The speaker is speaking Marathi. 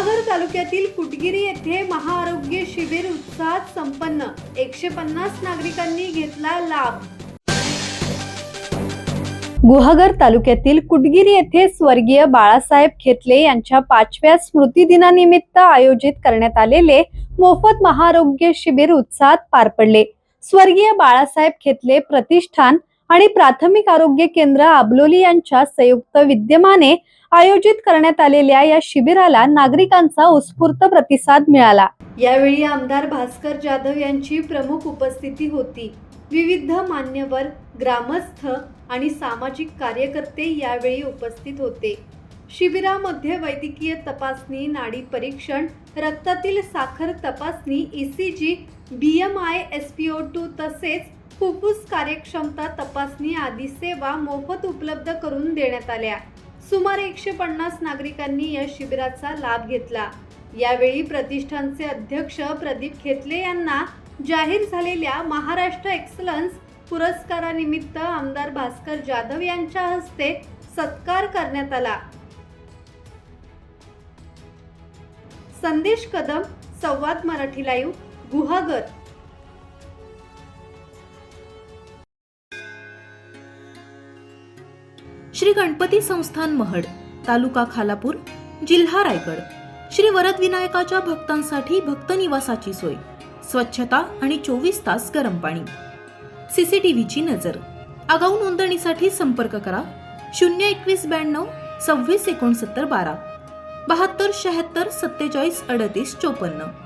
गुहागर तालुक्यातील कुटगिरी येथे महाआरोग्य शिबिर उत्साहात संपन्न। 150 नागरिकांनी घेतला लाभ। गुहागर तालुक्यातील कुटगिरी येथे स्वर्गीय बाळासाहेब खेतले यांच्या 5व्या स्मृतिदिनानिमित्त आयोजित करण्यात आलेले मोफत महाआरोग्य शिबिर उत्साहात पार पडले। स्वर्गीय बाळासाहेब खेतले प्रतिष्ठान आणि प्राथमिक आरोग्य केंद्र आबलोली यांच्या संयुक्त विद्यमाने आयोजित करण्यात आलेल्या या शिबिराला नागरिकांचा उत्स्फूर्त प्रतिसाद मिळाला। यावेळी आमदार भास्कर जाधव यांची प्रमुख उपस्थिती होती। विविध मान्यवर, ग्रामस्थ आणि सामाजिक कार्यकर्ते यावेळी उपस्थित होते। शिबिरामध्ये वैद्यकीय तपासणी, नाडी परीक्षण, रक्तातील साखर तपासणी, ECG, BMI, SpO2 तसेच फुफ्फुस कार्यक्षमता तपासणी आदी सेवा मोफत उपलब्ध करून देण्यात आल्या। सुमारे 150 नागरिकांनी या शिबिराचा लाभ घेतला। यावेळी प्रतिष्ठानचे अध्यक्ष प्रदीप खेतले यांना जाहीर झालेल्या महाराष्ट्र एक्सलन्स पुरस्कारानिमित्त आमदार भास्कर जाधव यांच्या हस्ते सत्कार करण्यात आला। संदेश कदम, संवाद मराठी लाईव्ह, गुहागर। श्री गणपती संस्थान महड, तालुका खालापूर, जिल्हा रायगड। श्री वरद विनायकाच्या भक्तांसाठी भक्त निवासाची सोय, स्वच्छता आणि 24 तास गरम पाणी, CCTVची नजर। आगाऊ नोंदणीसाठी संपर्क करा 02192 26 69 12 72 76 47 38 54।